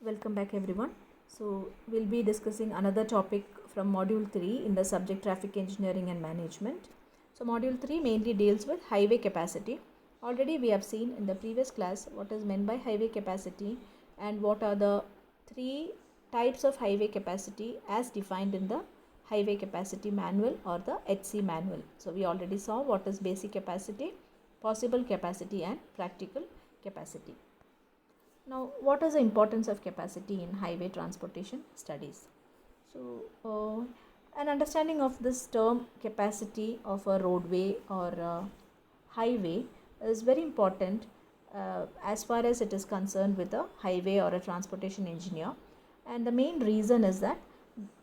Welcome back everyone. So we'll be discussing another topic from module 3 in the subject traffic engineering and management. So module 3 mainly deals with highway capacity. Already we have seen in the previous class what is meant by highway capacity and what are the three types of highway capacity as defined in the highway capacity manual or the HC manual. So we already saw what is basic capacity, possible capacity and practical capacity. Now, what is the importance of capacity in highway transportation studies? So, an understanding of this term capacity of a roadway or a highway is very important as far as it is concerned with a highway or a transportation engineer. And the main reason is that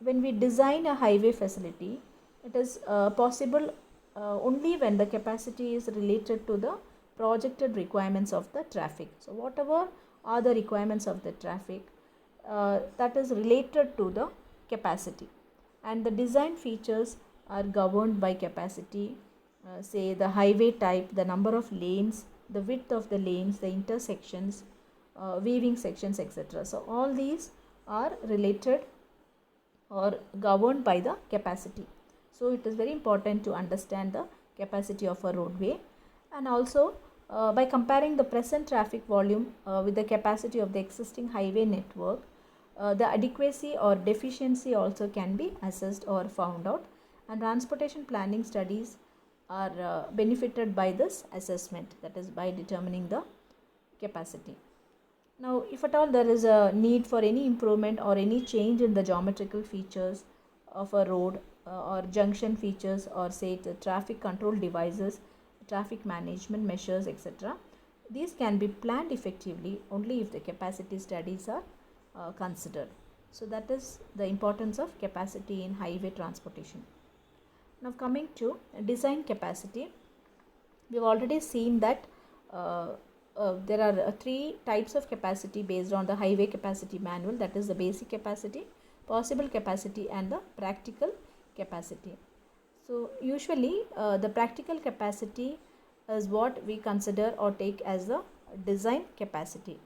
when we design a highway facility, it is possible only when the capacity is related to the projected requirements of the traffic. So, whatever are the requirements of the traffic that is related to the capacity, and the design features are governed by capacity, say the highway type, the number of lanes, the width of the lanes, the intersections, weaving sections, etc. So all these are related or governed by the capacity. So it is very important to understand the capacity of a roadway, and also by comparing the present traffic volume with the capacity of the existing highway network, the adequacy or deficiency also can be assessed or found out, and transportation planning studies are benefited by this assessment, that is by determining the capacity. Now, if at all there is a need for any improvement or any change in the geometrical features of a road or junction features, or say the traffic control devices, traffic management measures, etc., these can be planned effectively only if the capacity studies are considered. So that is the importance of capacity in highway transportation. Now coming to design capacity, we have already seen that there are three types of capacity based on the highway capacity manual, that is the basic capacity, possible capacity and the practical capacity. So usually the practical capacity is what we consider or take as the design capacity.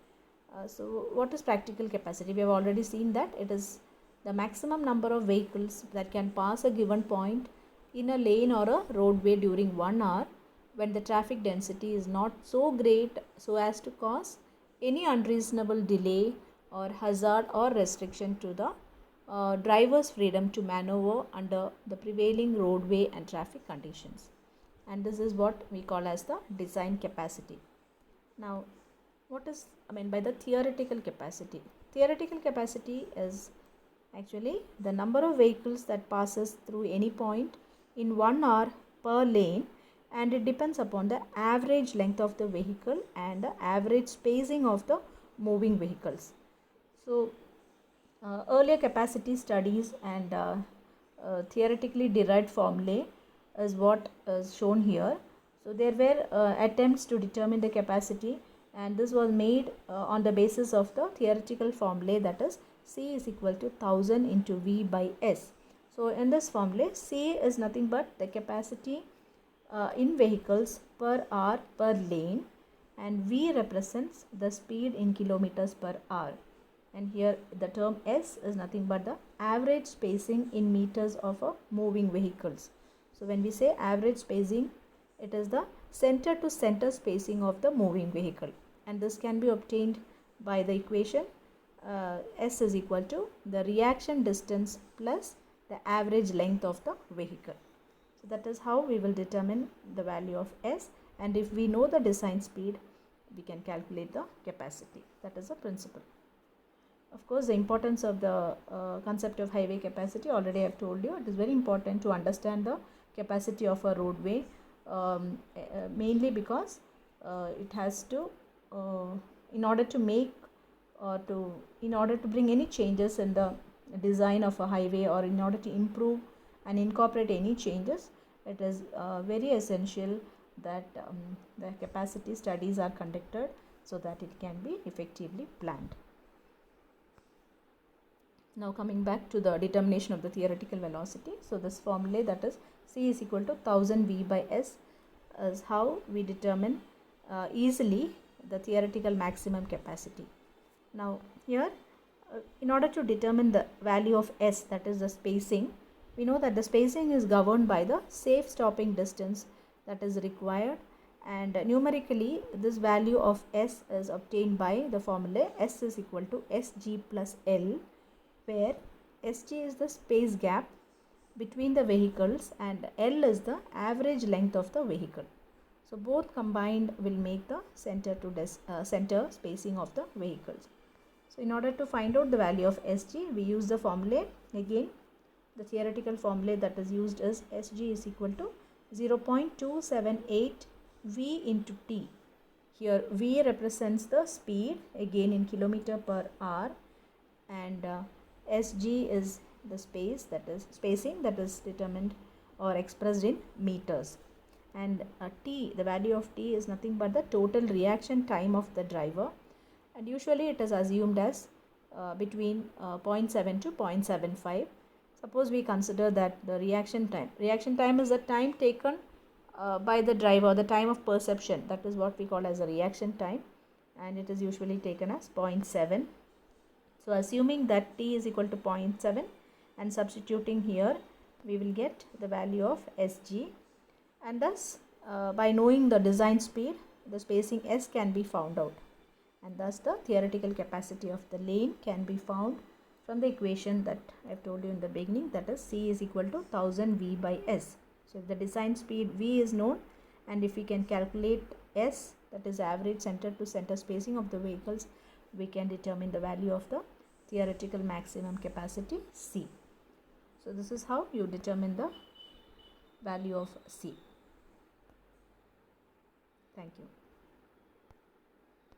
So what is practical capacity? We have already seen that it is the maximum number of vehicles that can pass a given point in a lane or a roadway during 1 hour when the traffic density is not so great so as to cause any unreasonable delay or hazard or restriction to the driver's freedom to maneuver under the prevailing roadway and traffic conditions. And this is what we call as the design capacity. Now, what is meant by the theoretical capacity? Theoretical capacity is actually the number of vehicles that passes through any point in 1 hour per lane, and it depends upon the average length of the vehicle and the average spacing of the moving vehicles. So earlier capacity studies and theoretically derived formulae is what is shown here. So there were attempts to determine the capacity, and this was made on the basis of the theoretical formulae, that is C is equal to 1000 into V by S. So in this formula, C is nothing but the capacity in vehicles per hour per lane, and V represents the speed in kilometers per hour, and here the term S is nothing but the average spacing in meters of a moving vehicles. So when we say average spacing, it is the center to center spacing of the moving vehicle, and this can be obtained by the equation S is equal to the reaction distance plus the average length of the vehicle. So that is how we will determine the value of S, and if we know the design speed, we can calculate the capacity. That is the principle. Of course, the importance of the concept of highway capacity already I have told you. It is very important to understand the capacity of a roadway, mainly because it has to, in order to bring any changes in the design of a highway, or in order to improve and incorporate any changes, it is very essential that the capacity studies are conducted so that it can be effectively planned. Now coming back to the determination of the theoretical velocity. So this formula, that is C is equal to 1000 V by S, is how we determine easily the theoretical maximum capacity. Now here In order to determine the value of S, that is the spacing, we know that the spacing is governed by the safe stopping distance that is required, and numerically this value of S is obtained by the formula S is equal to Sg plus L, where Sg is the space gap between the vehicles and L is the average length of the vehicle. So both combined will make the center spacing of the vehicles. So in order to find out the value of Sg, we use the formula. Again, the theoretical formula that is used is Sg is equal to 0.278 V into T. Here V represents the speed, again in kilometer per hour, and Sg is the spacing that is determined or expressed in meters. And T, the value of T is nothing but the total reaction time of the driver, and usually it is assumed as between 0.7 to 0.75. Suppose we consider that the reaction time is the time taken by the driver, the time of perception, that is what we call as a reaction time, and it is usually taken as 0.7. So assuming that T is equal to 0.7 and substituting here, we will get the value of Sg, and thus by knowing the design speed, the spacing S can be found out, and thus the theoretical capacity of the lane can be found from the equation that I have told you in the beginning, that is C is equal to 1000 V by S. So if the design speed V is known, and if we can calculate S, that is average center to center spacing of the vehicles, we can determine the value of the theoretical maximum capacity C. So this is how you determine the value of C. Thank you.